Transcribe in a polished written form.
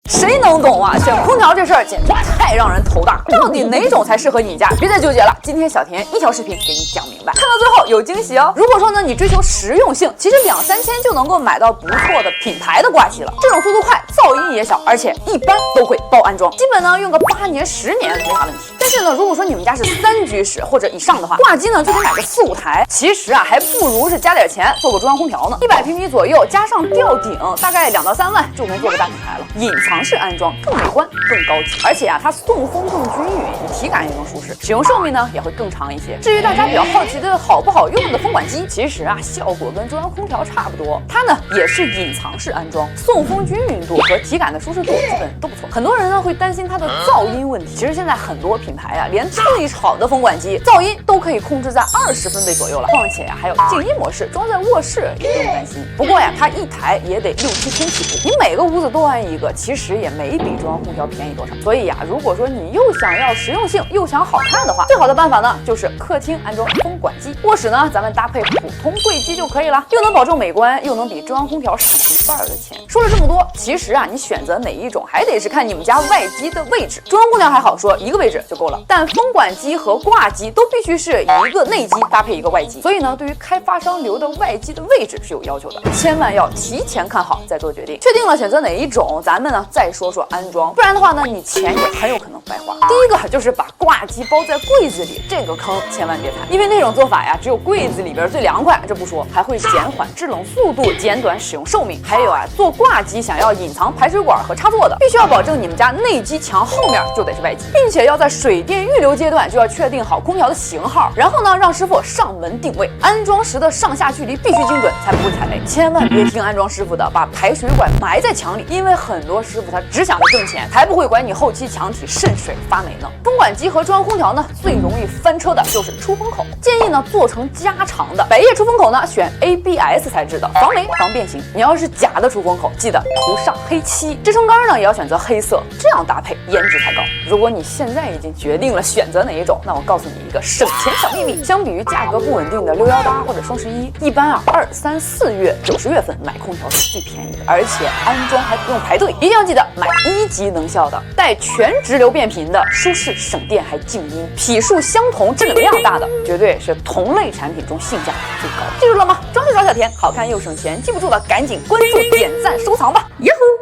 谁能懂啊？选空调这事儿简直太让人头大，到底哪种才适合你家？别再纠结了，今天小田一条视频给你讲明白，看到最后有惊喜哦。如果说呢你追求实用性，其实2、3千就能够买到不错的品牌的挂机了，这种速度快，噪音也小，而且一般都会包安装，基本呢用个8年10年没啥问题。但是呢，如果说你们家是3居室或者以上的话，挂机呢就得买个4、5台，其实啊还不如是加点钱做个中央空调呢。100平米左右，加上吊顶，大概2到3万就能做个大品牌了。隐藏式安装更美观、更高级，而且啊它送风更均匀，你体感也更舒适，使用寿命呢也会更长一些。至于大家比较好奇的好不好用的风管机，其实啊效果跟中央空调差不多，它呢也是隐藏式安装，送风均匀度和体感的舒适度基本都不错。很多人呢会担心它的噪音问题，其实现在很多品牌啊连最吵的风管机噪音都可以控制在20分贝左右了，况且呀还有静音模式，装在卧室也不用担心。不过呀它一台也得6、7千起步，你每个屋子都安一个，其实也没比中央空调便宜多少。所以呀，如果说你又想要实用性又想好看的话，最好的办法呢就是客厅安装风管机，卧室呢咱们搭配普通柜机就可以了，又能保证美观，又能比中央空调省1半的钱。说了这么多，其实啊你选择哪一种还得是看你们家外机的位置。中央空调还好说一个位置就够了，但风管机和挂机都必须是一个内机搭配一个外机，所以呢对于开发商留的外机的位置是有要求的，千万要提前看好再做决定。确定了选择哪一种，咱们呢再说说安装，不然的话呢你钱也很有可能白花。第一个就是把挂机包在柜子里，这个坑千万别踩，因为那种做法呀只有柜子里边最凉快，这不说还会减缓制冷速度，减短使用寿命。还有啊做挂机想要隐藏排水管和插座的，必须要保证你们家内机墙后面就得是外机，并且要在水电预留阶段就要确定好空调的型号，然后呢让师傅上门定位，安装时的上下距离必须精准，才不会踩雷。千万别听安装师傅的，把排水管埋在墙里，因为很多师傅他只想着挣钱，才不会管你后期墙体渗水发霉呢。风管机和中央空调呢最容易翻车的就是出风口，建议呢做成加长的，百叶出风口呢选 ABS 材质的，防霉防变形。你要是假的出风口，记得涂上黑漆，支撑杆呢也要选择黑色，这样搭配颜值才高。如果你现在已经决定了选择哪一种，那我告诉你一个省钱小秘密，相比于价格不稳定的618或者双11，一般啊2、3、4月90月份买空调是最便宜的，而且安装还不用排队。一定要记得买1级能效的，带全直流变频的，舒适省电还静音，匹数相同质量大的，绝对是同类产品中性价比最高的。记住了吗？装修找小田，好看又省钱，记不住了赶紧关注、点赞、收藏吧！哟呼。